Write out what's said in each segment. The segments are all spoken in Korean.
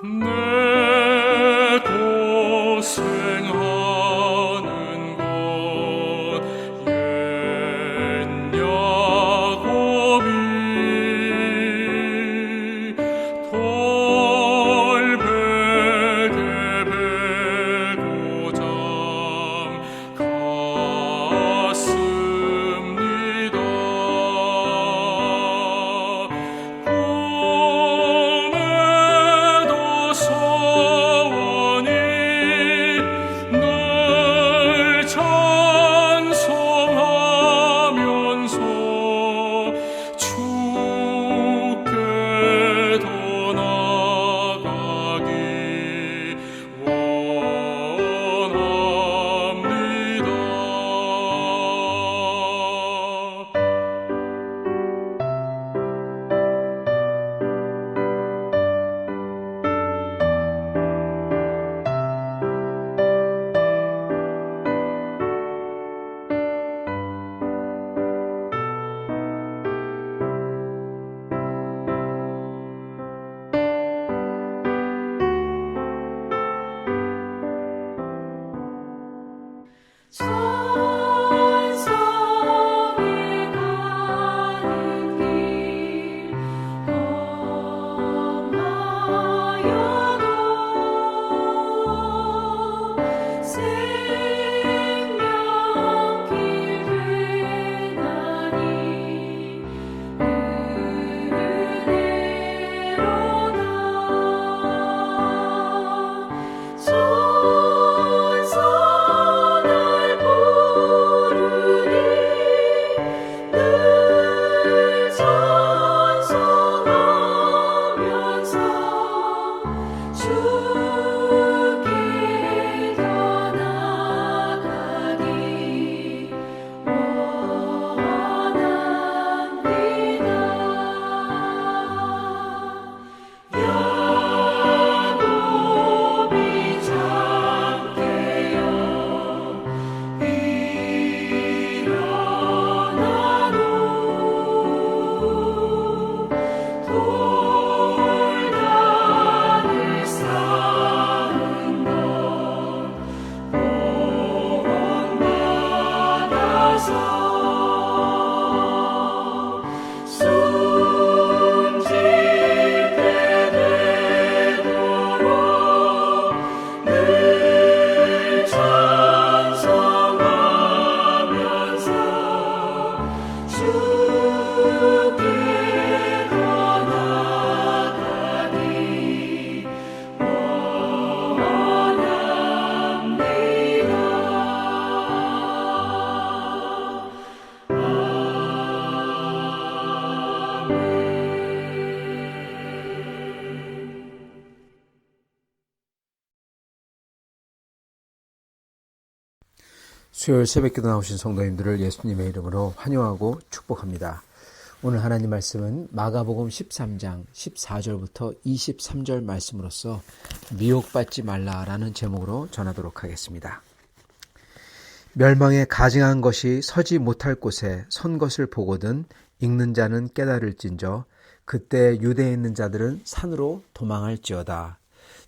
내 고생하는 것 옛 야곱이 돌베개 베고 잠 갔습니다. 꿈에도 소원이 늘 찬송하면서 주께 더 나아가기 원합니다. 천성에 가는 길 험하여도 생명길 되나니 은혜로다. 천사 날 부르니 늘 찬송하면서 주께 더 나아가기 원합니다. 야곱이 잠깨어 일어나노 돌다를 쌓은 것 본받아서 숨짓게 되도록 늘 찬송하면서 주께 더 나아가기 수요일 새벽기도 나오신 성도님들을 예수님의 이름으로 환영하고 축복합니다. 오늘 하나님 말씀은 마가복음 13장 14절부터 23절 말씀으로서 미혹받지 말라라는 제목으로 전하도록 하겠습니다. 멸망에 가증한 것이 서지 못할 곳에 선 것을 보거든 읽는 자는 깨달을진저 그때 유대에 있는 자들은 산으로 도망할지어다.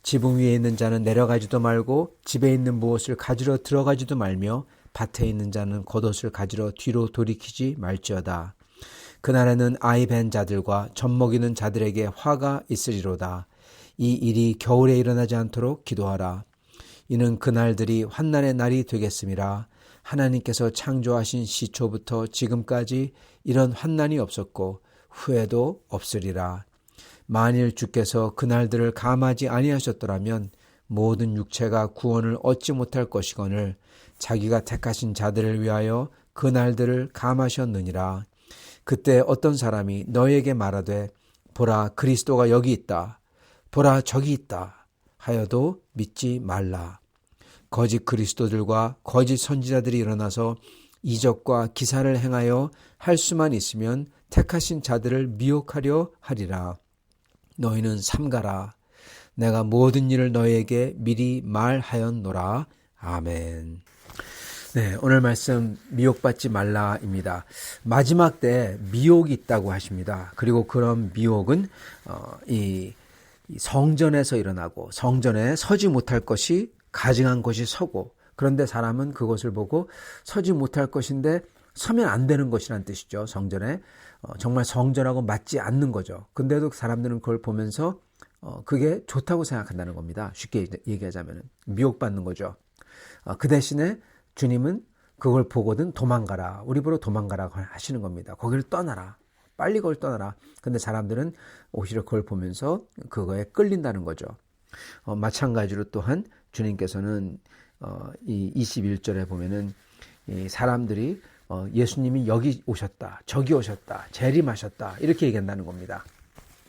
지붕 위에 있는 자는 내려가지도 말고 집에 있는 무엇을 가지러 들어가지도 말며 밭에 있는 자는 겉옷을 가지러 뒤로 돌이키지 말지어다. 그날에는 아이 벤 자들과 젖 먹이는 자들에게 화가 있으리로다. 이 일이 겨울에 일어나지 않도록 기도하라. 이는 그날들이 환난의 날이 되겠음이라. 하나님께서 창조하신 시초부터 지금까지 이런 환난이 없었고 후에도 없으리라. 만일 주께서 그날들을 감하지 아니하셨더라면 모든 육체가 구원을 얻지 못할 것이거늘 자기가 택하신 자들을 위하여 그날들을 감하셨느니라. 그때 어떤 사람이 너에게 말하되 보라 그리스도가 여기 있다. 보라 저기 있다. 하여도 믿지 말라. 거짓 그리스도들과 거짓 선지자들이 일어나서 이적과 기사를 행하여 할 수만 있으면 택하신 자들을 미혹하려 하리라. 너희는 삼가라. 내가 모든 일을 너희에게 미리 말하였노라. 아멘. 네, 오늘 말씀 미혹받지 말라입니다. 마지막 때 미혹이 있다고 하십니다. 그리고 그런 미혹은 이 이 성전에서 일어나고 성전에 서지 못할 것이 가증한 곳이 서고, 그런데 사람은 그것을 보고 서지 못할 것인데 서면 안 되는 것이란 뜻이죠. 성전에 정말 성전하고 맞지 않는 거죠. 근데도 사람들은 그걸 보면서 그게 좋다고 생각한다는 겁니다. 쉽게 얘기하자면 미혹받는 거죠. 그 대신에 주님은 그걸 보거든 도망가라, 우리 보러 도망가라고 하시는 겁니다. 거기를 떠나라, 빨리 그걸 떠나라. 근데 사람들은 오히려 그걸 보면서 그거에 끌린다는 거죠. 마찬가지로 또한 주님께서는 이 21절에 보면은 이 사람들이 예수님이 여기 오셨다, 저기 오셨다, 재림하셨다 이렇게 얘기한다는 겁니다.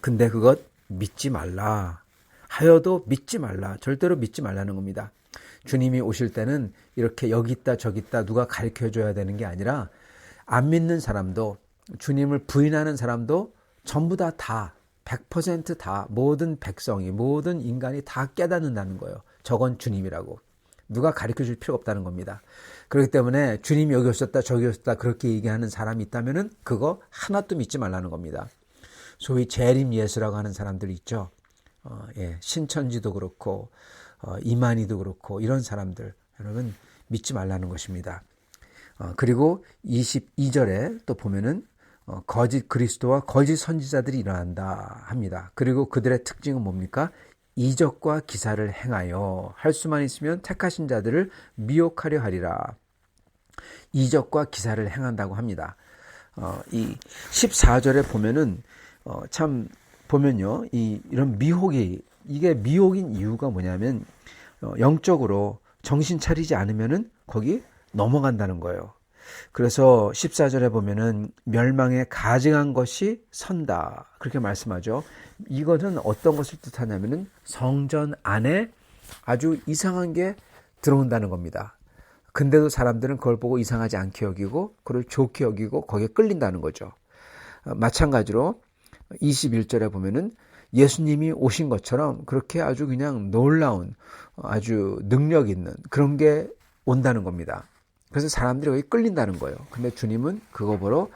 근데 그것 믿지 말라 하여도 믿지 말라, 절대로 믿지 말라는 겁니다. 주님이 오실 때는 이렇게 여기 있다 저기 있다 누가 가르쳐줘야 되는 게 아니라 안 믿는 사람도 주님을 부인하는 사람도 전부 다 100% 다 모든 백성이 모든 인간이 다 깨닫는다는 거예요. 저건 주님이라고. 누가 가르쳐줄 필요가 없다는 겁니다. 그렇기 때문에 주님이 여기 오셨다 저기 오셨다 그렇게 얘기하는 사람이 있다면 그거 하나도 믿지 말라는 겁니다. 소위 재림 예수라고 하는 사람들이 있죠. 신천지도 그렇고 이만희도 그렇고 이런 사람들 여러분 믿지 말라는 것입니다. 그리고 22절에 또 보면은 거짓 그리스도와 거짓 선지자들이 일어난다 합니다. 그리고 그들의 특징은 뭡니까? 이적과 기사를 행하여 할 수만 있으면 택하신 자들을 미혹하려 하리라. 이적과 기사를 행한다고 합니다. 이 14절에 보면은 참 보면요, 이런 미혹이, 이게 미혹인 이유가 뭐냐면 영적으로 정신 차리지 않으면은 거기 넘어간다는 거예요. 그래서 14절에 보면은 멸망에 가증한 것이 선다 그렇게 말씀하죠. 이것은 어떤 것을 뜻하냐면은 성전 안에 아주 이상한 게 들어온다는 겁니다. 근데도 사람들은 그걸 보고 이상하지 않게 여기고 그걸 좋게 여기고 거기에 끌린다는 거죠. 마찬가지로 21절에 보면은 예수님이 오신 것처럼 그렇게 아주 그냥 놀라운 아주 능력 있는 그런 게 온다는 겁니다. 그래서 사람들이 거기 끌린다는 거예요. 근데 주님은 그거 보러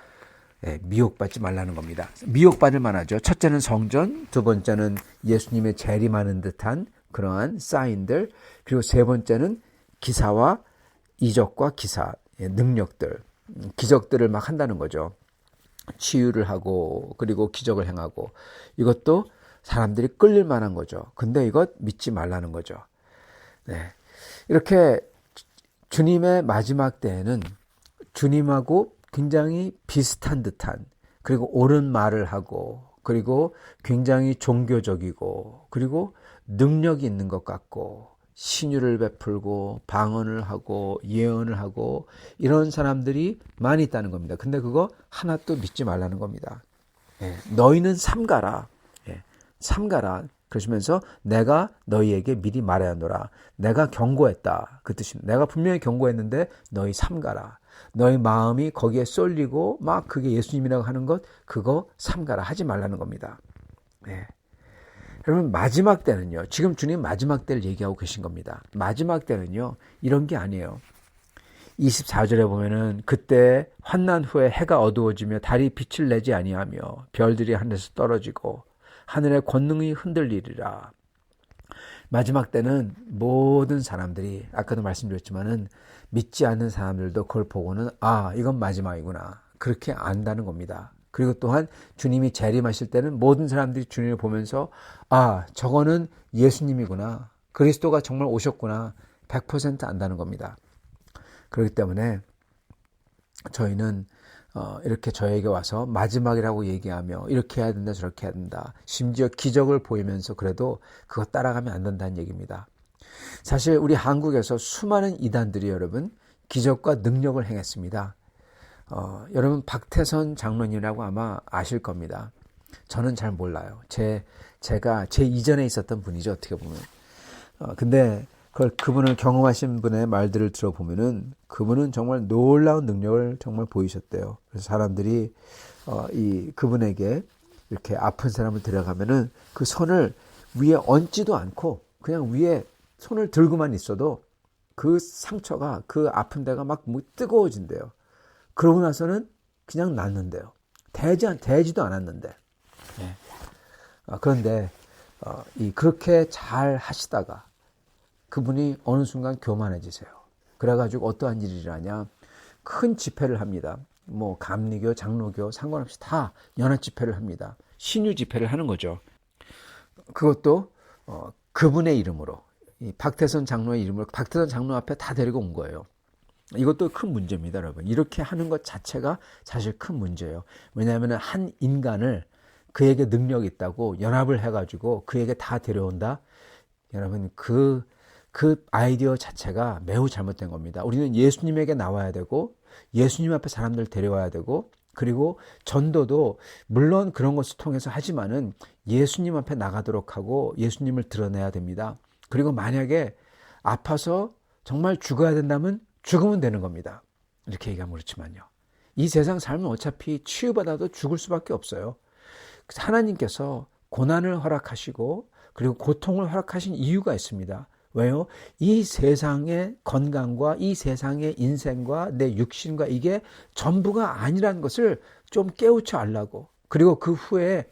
미혹받지 말라는 겁니다. 미혹받을 만하죠. 첫째는 성전, 두 번째는 예수님의 재림하는 듯한 그러한 사인들, 그리고 세 번째는 기사와 이적과 기사, 능력들, 기적들을 막 한다는 거죠. 치유를 하고 그리고 기적을 행하고 이것도 사람들이 끌릴 만한 거죠. 근데 이것 믿지 말라는 거죠. 이렇게 주님의 마지막 때에는 주님하고 굉장히 비슷한 듯한 그리고 옳은 말을 하고 그리고 굉장히 종교적이고 그리고 능력이 있는 것 같고 신유를 베풀고 방언을 하고 예언을 하고 이런 사람들이 많이 있다는 겁니다. 근데 그거 하나도 믿지 말라는 겁니다. 너희는 삼가라. 삼가라. 그러시면서 내가 너희에게 미리 말하노라. 내가 경고했다. 그 뜻입니다. 내가 분명히 경고했는데 너희 삼가라. 너희 마음이 거기에 쏠리고 막 그게 예수님이라고 하는 것 그거 삼가라. 하지 말라는 겁니다. 여러분 마지막 때는요. 지금 주님 마지막 때를 얘기하고 계신 겁니다. 마지막 때는요. 이런 게 아니에요. 24절에 보면은 그때 환난 후에 해가 어두워지며 달이 빛을 내지 아니하며 별들이 하늘에서 떨어지고 하늘의 권능이 흔들리리라. 마지막 때는 모든 사람들이 아까도 말씀드렸지만은 믿지 않는 사람들도 그걸 보고는 이건 마지막이구나 그렇게 안다는 겁니다. 그리고 또한 주님이 재림하실 때는 모든 사람들이 주님을 보면서 저거는 예수님이구나 그리스도가 정말 오셨구나 100% 안다는 겁니다. 그렇기 때문에 저희는 이렇게 저에게 와서 마지막이라고 얘기하며 이렇게 해야 된다 저렇게 해야 된다 심지어 기적을 보이면서 그래도 그거 따라가면 안 된다는 얘기입니다. 사실 우리 한국에서 수많은 이단들이 여러분 기적과 능력을 행했습니다. 여러분 박태선 장로님이라고 아마 아실 겁니다. 저는 잘 몰라요. 제가 제 이전에 있었던 분이죠 어떻게 보면. 근데 그분을 경험하신 분의 말들을 들어보면은 그분은 정말 놀라운 능력을 정말 보이셨대요. 그래서 사람들이 그분에게 이렇게 아픈 사람을 데려가면은 그 손을 위에 얹지도 않고 그냥 위에 손을 들고만 있어도 그 상처가 그 아픈 데가 막 뜨거워진대요. 그러고 나서는 그냥 낫는데요. 대지도 않았는데. 그런데 그렇게 잘 하시다가 그분이 어느 순간 교만해지세요. 그래가지고 어떠한 일이 일어나냐. 큰 집회를 합니다. 뭐 감리교, 장로교 상관없이 다 연합 집회를 합니다. 신유 집회를 하는 거죠. 그것도 그분의 이름으로, 이 박태선 장로의 이름으로 박태선 장로 앞에 다 데리고 온 거예요. 이것도 큰 문제입니다, 여러분. 이렇게 하는 것 자체가 사실 큰 문제예요. 왜냐하면 한 인간을 그에게 능력이 있다고 연합을 해가지고 그에게 다 데려온다. 여러분, 그 아이디어 자체가 매우 잘못된 겁니다. 우리는 예수님에게 나와야 되고 예수님 앞에 사람들 데려와야 되고, 그리고 전도도 물론 그런 것을 통해서 하지만은 예수님 앞에 나가도록 하고 예수님을 드러내야 됩니다. 그리고 만약에 아파서 정말 죽어야 된다면 죽으면 되는 겁니다. 이렇게 얘기하면 그렇지만요. 이 세상 삶은 어차피 치유받아도 죽을 수밖에 없어요. 하나님께서 고난을 허락하시고 그리고 고통을 허락하신 이유가 있습니다. 왜요? 이 세상의 건강과 이 세상의 인생과 내 육신과 이게 전부가 아니라는 것을 좀 깨우쳐 알라고. 그리고 그 후에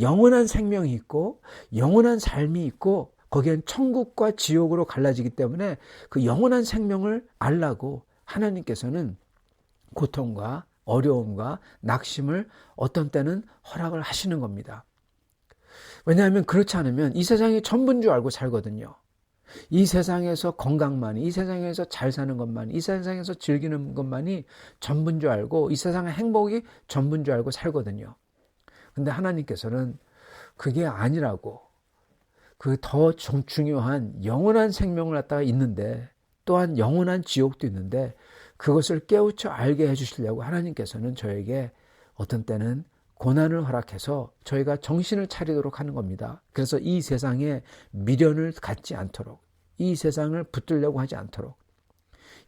영원한 생명이 있고 영원한 삶이 있고 거기엔 천국과 지옥으로 갈라지기 때문에 그 영원한 생명을 알라고 하나님께서는 고통과 어려움과 낙심을 어떤 때는 허락을 하시는 겁니다. 왜냐하면 그렇지 않으면 이 세상이 전부인 줄 알고 살거든요. 이 세상에서 건강만이, 이 세상에서 잘 사는 것만이, 이 세상에서 즐기는 것만이 전부인 줄 알고 이 세상의 행복이 전부인 줄 알고 살거든요. 근데 하나님께서는 그게 아니라고, 그 더 중요한 영원한 생명을 갖다가 있는데, 또한 영원한 지옥도 있는데 그것을 깨우쳐 알게 해주시려고 하나님께서는 저에게 어떤 때는 고난을 허락해서 저희가 정신을 차리도록 하는 겁니다. 그래서 이 세상에 미련을 갖지 않도록, 이 세상을 붙들려고 하지 않도록,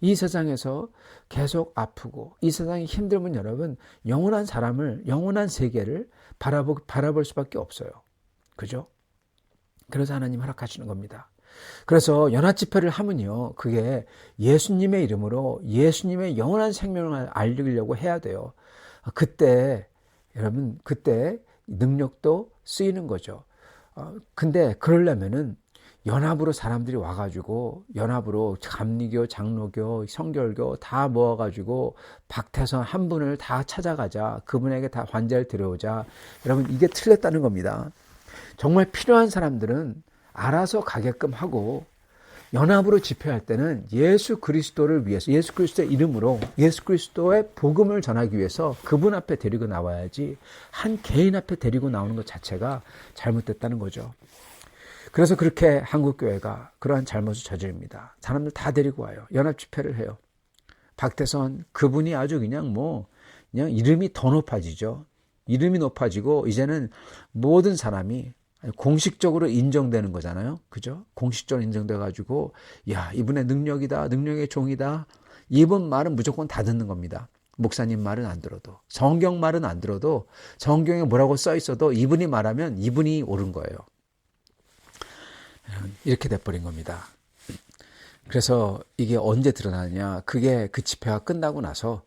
이 세상에서 계속 아프고 이 세상이 힘들면 여러분 영원한 사람을, 영원한 세계를 바라볼 수밖에 없어요. 그죠? 그래서 하나님 허락하시는 겁니다. 그래서 연합집회를 하면요, 그게 예수님의 이름으로 예수님의 영원한 생명을 알리려고 해야 돼요. 그때 여러분, 그때 능력도 쓰이는 거죠. 근데 그러려면은 연합으로 사람들이 와가지고 연합으로 감리교, 장로교, 성결교 다 모아가지고 박태선 한 분을 다 찾아가자, 그분에게 다 환자를 데려오자. 여러분, 이게 틀렸다는 겁니다. 정말 필요한 사람들은 알아서 가게끔 하고, 연합으로 집회할 때는 예수 그리스도를 위해서, 예수 그리스도의 이름으로 예수 그리스도의 복음을 전하기 위해서 그분 앞에 데리고 나와야지, 한 개인 앞에 데리고 나오는 것 자체가 잘못됐다는 거죠. 그래서 그렇게 한국교회가 그러한 잘못을 저지릅니다. 사람들 다 데리고 와요. 연합 집회를 해요. 박태선 그분이 아주 그냥 이름이 더 높아지죠. 이름이 높아지고 이제는 모든 사람이 공식적으로 인정되는 거잖아요. 그죠? 공식적으로 인정돼가지고, 야, 이분의 능력이다, 능력의 종이다. 이분 말은 무조건 다 듣는 겁니다. 목사님 말은 안 들어도, 성경 말은 안 들어도, 성경에 뭐라고 써 있어도 이분이 말하면 이분이 옳은 거예요. 이렇게 돼버린 겁니다. 그래서 이게 언제 드러나느냐? 그게 그 집회가 끝나고 나서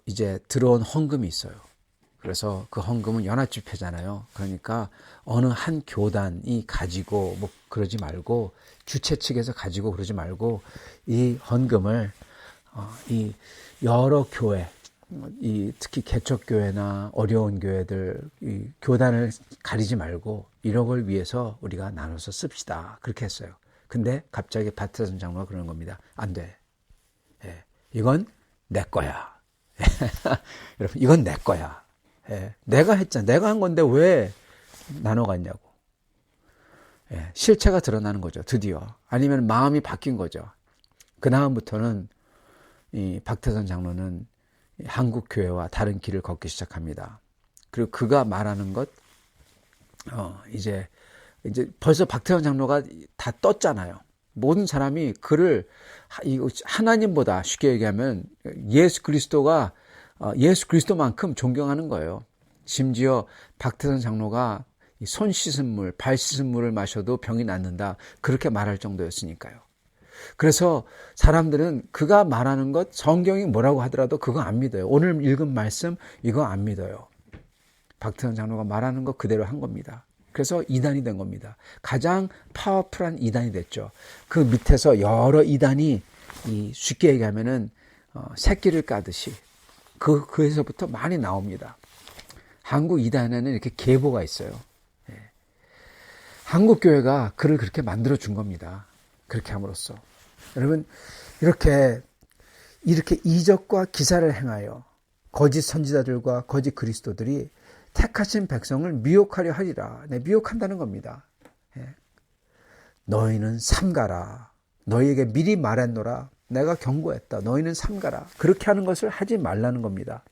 이제 들어온 헌금이 있어요. 그래서 그 헌금은 연합집회잖아요. 그러니까 어느 한 교단이 가지고 뭐 그러지 말고, 주최 측에서 가지고 그러지 말고, 이 헌금을 이 여러 교회, 이 특히 개척교회나 어려운 교회들, 이 교단을 가리지 말고 1억을 위해서 우리가 나눠서 씁시다. 그렇게 했어요. 근데 갑자기 박태선 장로가 그러는 겁니다. 안 돼. 예, 이건 내 거야. 여러분, 이건 내 거야. 예, 내가 했잖아. 내가 한 건데 왜 나눠 갔냐고. 예, 실체가 드러나는 거죠. 드디어. 아니면 마음이 바뀐 거죠. 그 다음부터는 이 박태선 장로는 한국 교회와 다른 길을 걷기 시작합니다. 그리고 그가 말하는 것, 이제 벌써 박태선 장로가 다 떴잖아요. 모든 사람이 그를 하나님보다, 쉽게 얘기하면 예수 그리스도만큼 존경하는 거예요. 심지어 박태선 장로가 손 씻은 물, 발 씻은 물을 마셔도 병이 낫는다, 그렇게 말할 정도였으니까요. 그래서 사람들은 그가 말하는 것, 성경이 뭐라고 하더라도 그거 안 믿어요. 오늘 읽은 말씀 이거 안 믿어요. 박태선 장로가 말하는 거 그대로 한 겁니다. 그래서 이단이 된 겁니다. 가장 파워풀한 이단이 됐죠. 그 밑에서 여러 이단이 쉽게 얘기하면은 새끼를 까듯이 그에서부터 많이 나옵니다. 한국 이단에는 이렇게 계보가 있어요. 한국 교회가 그를 그렇게 만들어 준 겁니다. 그렇게 함으로써 여러분 이렇게 이적과 기사를 행하여 거짓 선지자들과 거짓 그리스도들이 택하신 백성을 미혹하려 하리라. 네, 미혹한다는 겁니다. 너희는 삼가라. 너희에게 미리 말했노라. 내가 경고했다. 너희는 삼가라. 그렇게 하는 것을 하지 말라는 겁니다.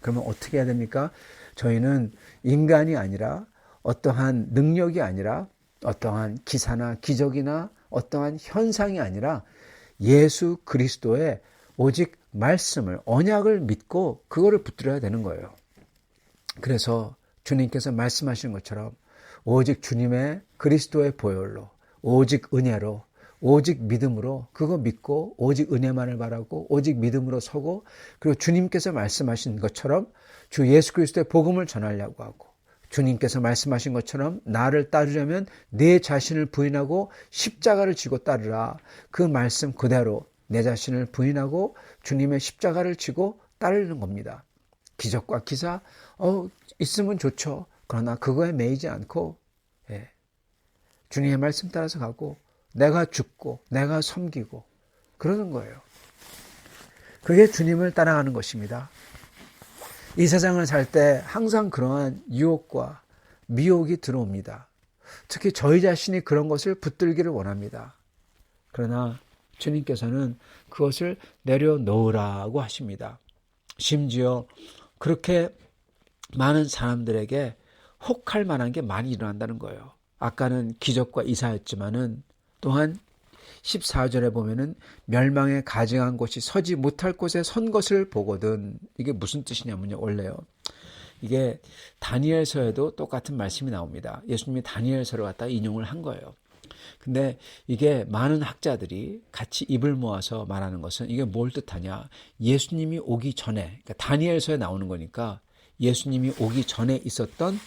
그러면 어떻게 해야 됩니까? 저희는 인간이 아니라 어떠한 능력이 아니라 어떠한 기사나 기적이나 어떠한 현상이 아니라 예수 그리스도의 오직 말씀을 언약을 믿고 그거를 붙들어야 되는 거예요. 그래서 주님께서 말씀하신 것처럼 오직 주님의 그리스도의 보혈로 오직 은혜로 오직 믿음으로 그거 믿고 오직 은혜만을 바라고 오직 믿음으로 서고 그리고 주님께서 말씀하신 것처럼 주 예수 그리스도의 복음을 전하려고 하고 주님께서 말씀하신 것처럼 나를 따르려면 내 자신을 부인하고 십자가를 지고 따르라. 그 말씀 그대로 내 자신을 부인하고 주님의 십자가를 지고 따르는 겁니다. 기적과 기사 있으면 좋죠. 그러나 그거에 매이지 않고 주님의 말씀 따라서 가고 내가 죽고 내가 섬기고 그러는 거예요. 그게 주님을 따라가는 것입니다. 이 세상을 살 때 항상 그러한 유혹과 미혹이 들어옵니다. 특히 저희 자신이 그런 것을 붙들기를 원합니다. 그러나 주님께서는 그것을 내려놓으라고 하십니다. 심지어 그렇게 많은 사람들에게 혹할 만한 게 많이 일어난다는 거예요. 아까는 기적과 이사였지만은 또한 14절에 보면은 멸망에 가증한 곳이 서지 못할 곳에 선 것을 보거든. 이게 무슨 뜻이냐면요. 원래요. 이게 다니엘서에도 똑같은 말씀이 나옵니다. 예수님이 다니엘서를 갖다 인용을 한 거예요. 근데 이게 많은 학자들이 같이 입을 모아서 말하는 것은 이게 뭘 뜻하냐. 예수님이 오기 전에, 그러니까 다니엘서에 나오는 거니까 예수님이 오기 전에 있었던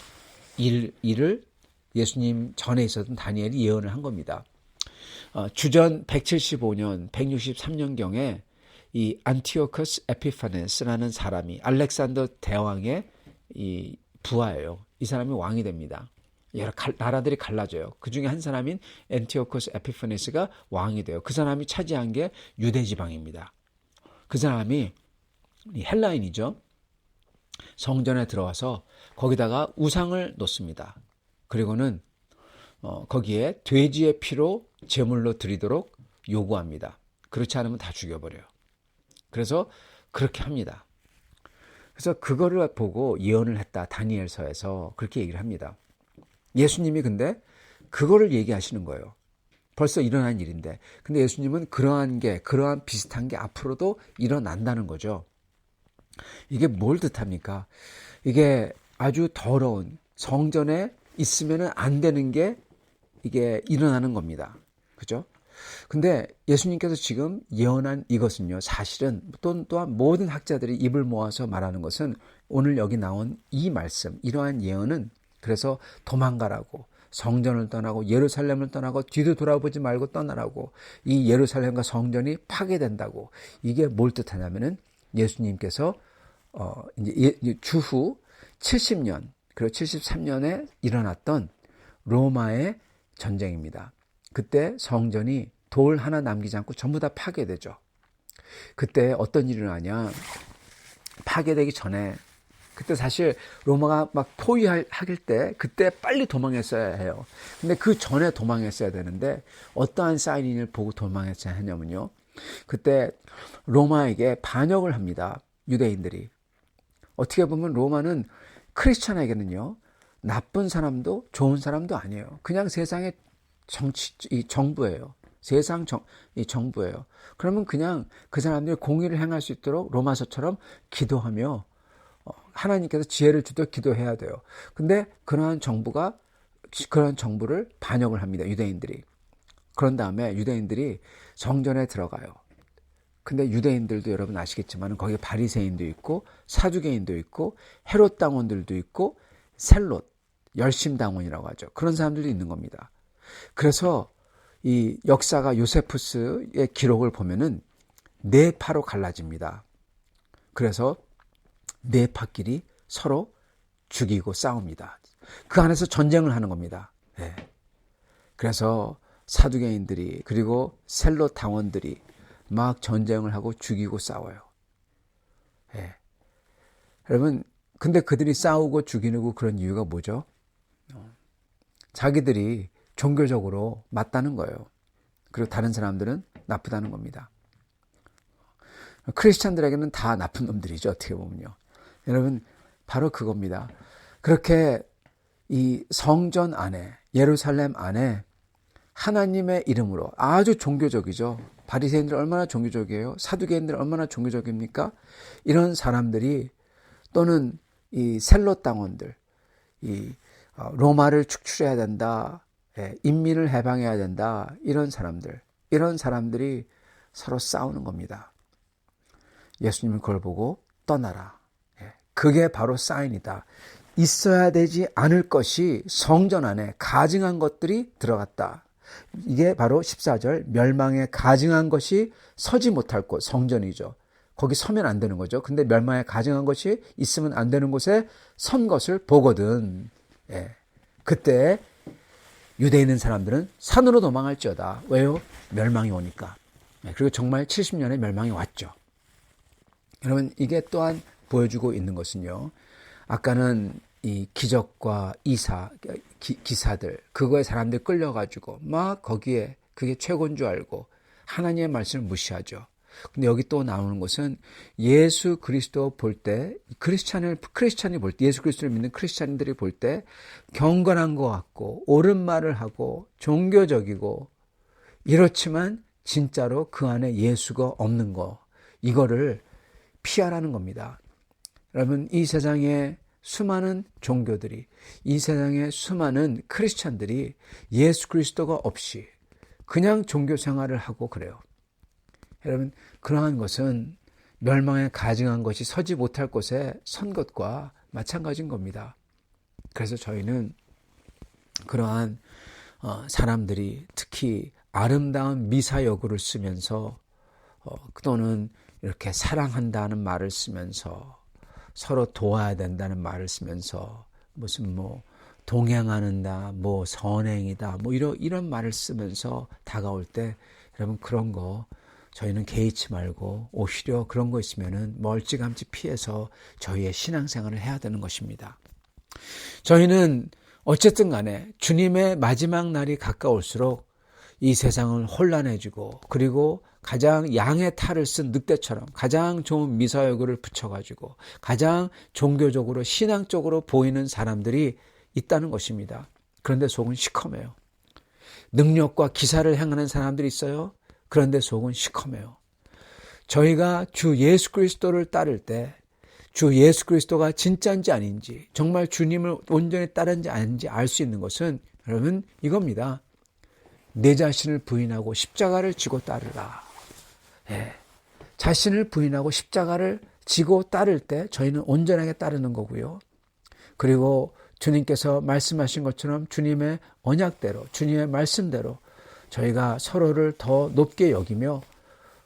일을 예수님 전에 있었던 다니엘이 예언을 한 겁니다. 주전 175년, 163년경에 이 안티오커스 에피파네스라는 사람이 알렉산더 대왕의 이 부하예요. 이 사람이 왕이 됩니다. 여러 나라들이 갈라져요. 그 중에 한 사람인 안티오커스 에피파네스가 왕이 돼요. 그 사람이 차지한 게 유대 지방입니다. 그 사람이 헬라인이죠. 성전에 들어와서 거기다가 우상을 놓습니다. 그리고는 거기에 돼지의 피로 제물로 드리도록 요구합니다. 그렇지 않으면 다 죽여버려요. 그래서 그렇게 합니다. 그래서 그거를 보고 예언을 했다. 다니엘서에서 그렇게 얘기를 합니다. 예수님이 근데 그거를 얘기하시는 거예요. 벌써 일어난 일인데. 근데 예수님은 그러한 비슷한 게 앞으로도 일어난다는 거죠. 이게 뭘 뜻합니까? 이게 아주 더러운 성전에 있으면 안 되는 게 이게 일어나는 겁니다. 그죠? 근데 예수님께서 지금 예언한 이것은요, 사실은 또한 모든 학자들이 입을 모아서 말하는 것은 오늘 여기 나온 이 말씀, 이러한 예언은 그래서 도망가라고, 성전을 떠나고 예루살렘을 떠나고 뒤도 돌아보지 말고 떠나라고, 이 예루살렘과 성전이 파괴된다고, 이게 뭘 뜻하냐면은 예수님께서 이제 주후 70년, 그리고 73년에 일어났던 로마의 전쟁입니다. 그때 성전이 돌 하나 남기지 않고 전부 다 파괴되죠. 그때 어떤 일이 일어나냐. 파괴되기 전에, 그때 사실 로마가 막 포위할 때 그때 빨리 도망했어야 해요. 근데 그 전에 도망했어야 되는데 어떠한 사인을 보고 도망했어야 하냐면요. 그때 로마에게 반역을 합니다. 유대인들이. 어떻게 보면 로마는 크리스천에게는요, 나쁜 사람도 좋은 사람도 아니에요. 그냥 세상의 정부예요. 세상 정부예요. 그러면 그냥 그 사람들이 공의를 행할 수 있도록 로마서처럼 기도하며 하나님께서 지혜를 주도록 기도해야 돼요. 근데 그러한 정부를 반역을 합니다. 유대인들이. 그런 다음에 유대인들이 성전에 들어가요. 근데 유대인들도 여러분 아시겠지만 거기에 바리새인도 있고 사두개인도 있고 헤롯 당원들도 있고 셀롯, 열심당원이라고 하죠. 그런 사람들도 있는 겁니다. 그래서 이 역사가 요세푸스의 기록을 보면은 네 파로 갈라집니다. 그래서 네 파끼리 서로 죽이고 싸웁니다. 그 안에서 전쟁을 하는 겁니다. 예. 그래서 사두개인들이 그리고 셀롯 당원들이 막 전쟁을 하고 죽이고 싸워요. 예. 여러분, 근데 그들이 싸우고 죽이고 그런 이유가 뭐죠? 자기들이 종교적으로 맞다는 거예요. 그리고 다른 사람들은 나쁘다는 겁니다. 크리스찬들에게는 다 나쁜 놈들이죠, 어떻게 보면요. 여러분, 바로 그겁니다. 그렇게 이 성전 안에, 예루살렘 안에 하나님의 이름으로 아주 종교적이죠. 바리새인들 얼마나 종교적이에요? 사두개인들 얼마나 종교적입니까? 이런 사람들이 또는 이 셀롯 당원들, 이 로마를 축출해야 된다, 인민을 해방해야 된다, 이런 사람들이 서로 싸우는 겁니다. 예수님은 그걸 보고 떠나라. 그게 바로 사인이다. 있어야 되지 않을 것이 성전 안에 가증한 것들이 들어갔다. 이게 바로 14절 멸망에 가증한 것이 서지 못할 곳, 성전이죠. 거기 서면 안 되는 거죠. 근데 멸망에 가증한 것이 있으면 안 되는 곳에 선 것을 보거든. 그때 유대에 있는 사람들은 산으로 도망할지어다. 왜요? 멸망이 오니까. 그리고 정말 70년에 멸망이 왔죠. 여러분, 이게 또한 보여주고 있는 것은요, 아까는 이 기적과 기사들, 그거에 사람들 끌려가지고 막 거기에 그게 최고인 줄 알고 하나님의 말씀을 무시하죠. 근데 여기 또 나오는 것은 예수 그리스도 볼 때, 크리스찬이 볼 때, 예수 그리스도를 믿는 크리스찬들이 볼 때 경건한 것 같고 옳은 말을 하고 종교적이고 이렇지만 진짜로 그 안에 예수가 없는 거, 이거를 피하라는 겁니다. 여러분, 이 세상에 수많은 종교들이, 이 세상에 수많은 크리스찬들이 예수 그리스도가 없이 그냥 종교 생활을 하고 그래요. 여러분, 그러한 것은 멸망에 가증한 것이 서지 못할 곳에 선 것과 마찬가지인 겁니다. 그래서 저희는 그러한 사람들이 특히 아름다운 미사여구를 쓰면서 또는 이렇게 사랑한다는 말을 쓰면서 서로 도와야 된다는 말을 쓰면서 무슨 동행하는다, 선행이다, 이런 말을 쓰면서 다가올 때 여러분, 그런 거 저희는 개의치 말고 오히려 그런 거 있으면은 멀찌감치 피해서 저희의 신앙생활을 해야 되는 것입니다. 저희는 어쨌든 간에 주님의 마지막 날이 가까울수록 이 세상은 혼란해지고, 그리고 가장 양의 탈을 쓴 늑대처럼 가장 좋은 미사여구를 붙여가지고 가장 종교적으로 신앙적으로 보이는 사람들이 있다는 것입니다. 그런데 속은 시커매요. 능력과 기사를 행하는 사람들이 있어요. 그런데 속은 시커매요. 저희가 주 예수 그리스도를 따를 때 주 예수 그리스도가 진짜인지 아닌지, 정말 주님을 온전히 따르는지 아닌지 알 수 있는 것은 여러분 이겁니다. 내 자신을 부인하고 십자가를 지고 따르라. 자신을 부인하고 십자가를 지고 따를 때 저희는 온전하게 따르는 거고요. 그리고 주님께서 말씀하신 것처럼 주님의 언약대로, 주님의 말씀대로 저희가 서로를 더 높게 여기며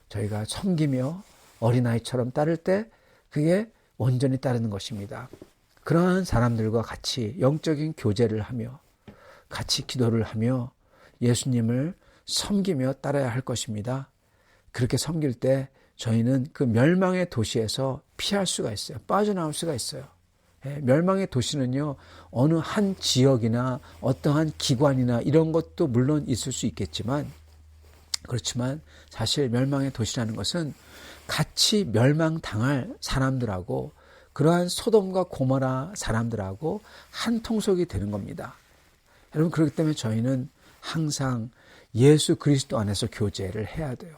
저희가 섬기며 어린아이처럼 따를 때 그게 온전히 따르는 것입니다. 그러한 사람들과 같이 영적인 교제를 하며 같이 기도를 하며 예수님을 섬기며 따라야 할 것입니다. 그렇게 섬길 때 저희는 그 멸망의 도시에서 피할 수가 있어요. 빠져나올 수가 있어요. 멸망의 도시는요, 어느 한 지역이나 어떠한 기관이나 이런 것도 물론 있을 수 있겠지만, 그렇지만 사실 멸망의 도시라는 것은 같이 멸망당할 사람들하고 그러한 소돔과 고모라 사람들하고 한 통속이 되는 겁니다. 여러분, 그렇기 때문에 저희는 항상 예수 그리스도 안에서 교제를 해야 돼요.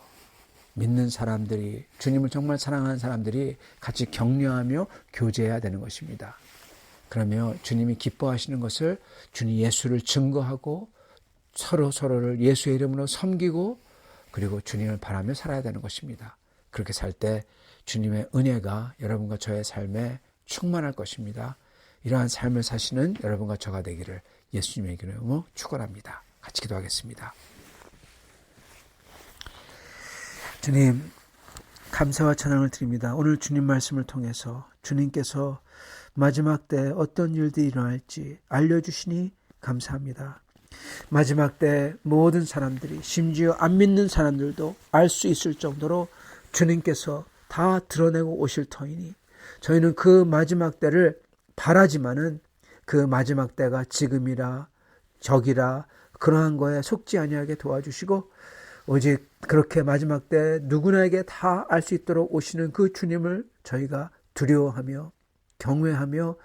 믿는 사람들이, 주님을 정말 사랑하는 사람들이 같이 격려하며 교제해야 되는 것입니다. 그러며 주님이 기뻐하시는 것을 주님 예수를 증거하고 서로를 예수의 이름으로 섬기고 그리고 주님을 바라며 살아야 되는 것입니다. 그렇게 살 때 주님의 은혜가 여러분과 저의 삶에 충만할 것입니다. 이러한 삶을 사시는 여러분과 저가 되기를 예수님의 이름으로 축원합니다. 같이 기도하겠습니다. 주님, 감사와 찬양을 드립니다. 오늘 주님 말씀을 통해서 주님께서 마지막 때 어떤 일들이 일어날지 알려주시니 감사합니다. 마지막 때 모든 사람들이, 심지어 안 믿는 사람들도 알 수 있을 정도로 주님께서 다 드러내고 오실 터이니 저희는 그 마지막 때를 바라지만은 그 마지막 때가 지금이라 적이라 그러한 거에 속지 아니하게 도와주시고, 오직 그렇게 마지막 때 누구나에게 다 알 수 있도록 오시는 그 주님을 저희가 두려워하며 경외하며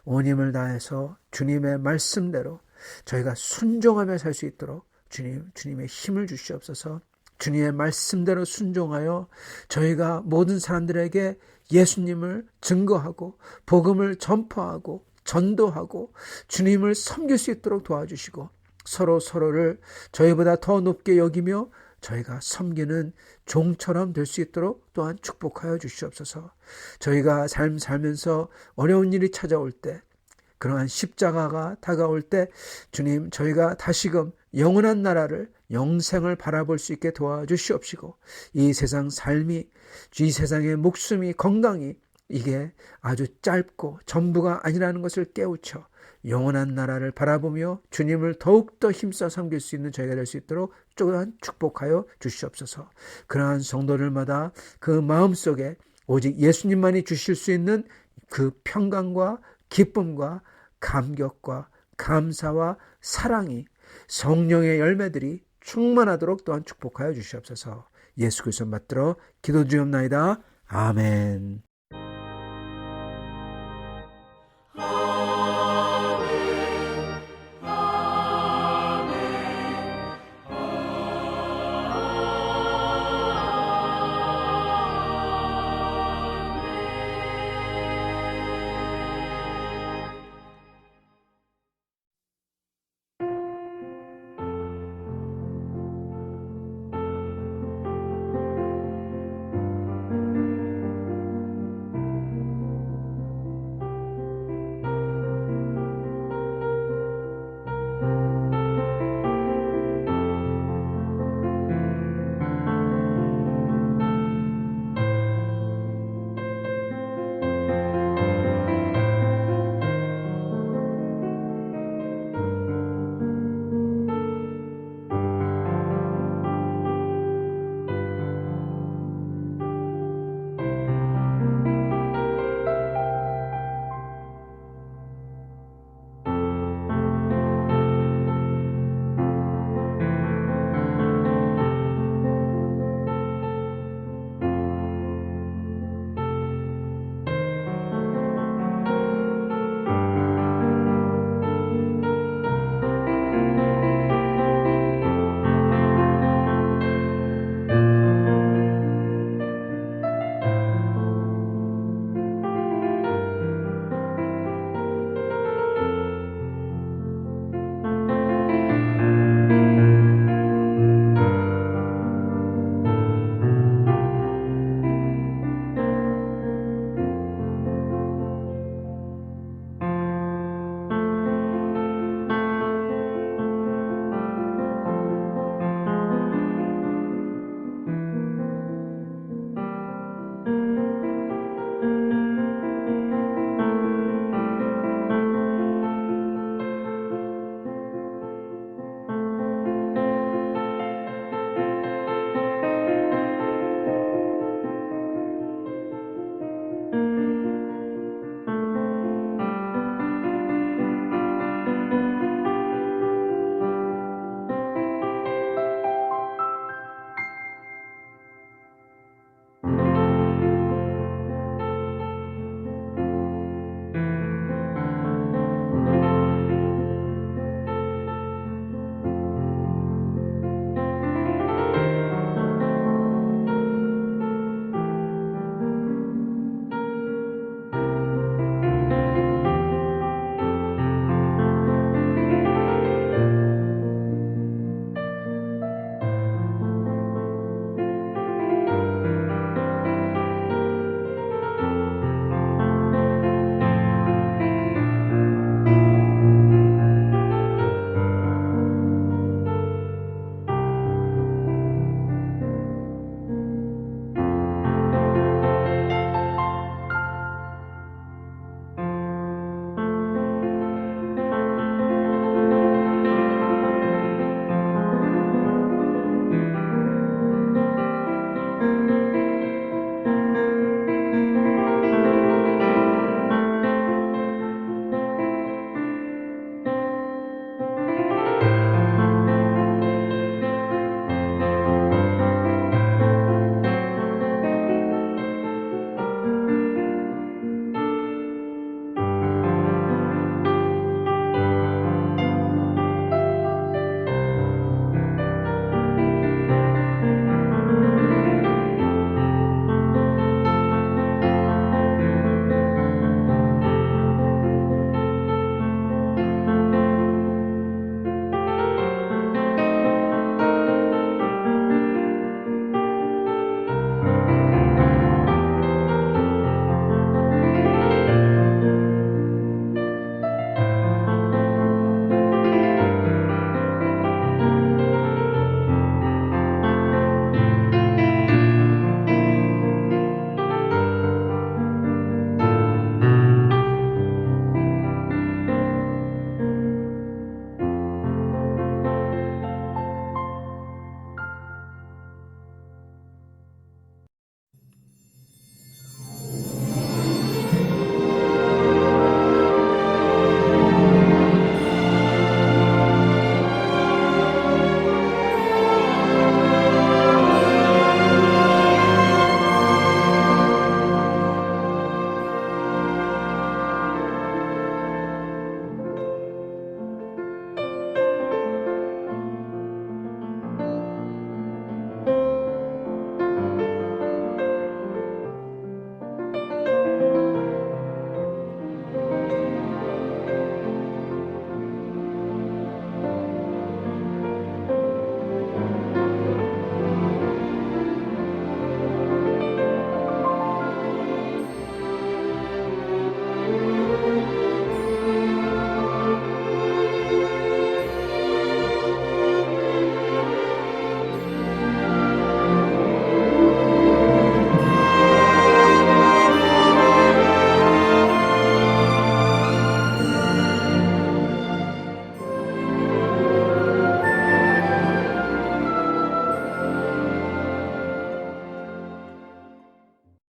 온 힘을 다해서 주님의 말씀대로 저희가 순종하며 살 수 있도록 주님의 힘을 주시옵소서. 주님의 말씀대로 순종하여 저희가 모든 사람들에게 예수님을 증거하고 복음을 전파하고 전도하고 주님을 섬길 수 있도록 도와주시고, 서로를 저희보다 더 높게 여기며 저희가 섬기는 종처럼 될 수 있도록 또한 축복하여 주시옵소서. 저희가 삶 살면서 어려운 일이 찾아올 때, 그러한 십자가가 다가올 때 주님, 저희가 다시금 영원한 나라를, 영생을 바라볼 수 있게 도와주시옵시고, 이 세상 삶이, 이 세상의 목숨이, 건강이 이게 아주 짧고 전부가 아니라는 것을 깨우쳐 영원한 나라를 바라보며 주님을 더욱더 힘써 섬길 수 있는 저희가 될 수 있도록 또한 축복하여 주시옵소서. 그러한 성도들마다 그 마음속에 오직 예수님만이 주실 수 있는 그 평강과 기쁨과 감격과 감사와 사랑이, 성령의 열매들이 충만하도록 또한 축복하여 주시옵소서. 예수 그리스도 받들어 기도 드리옵나이다. 아멘.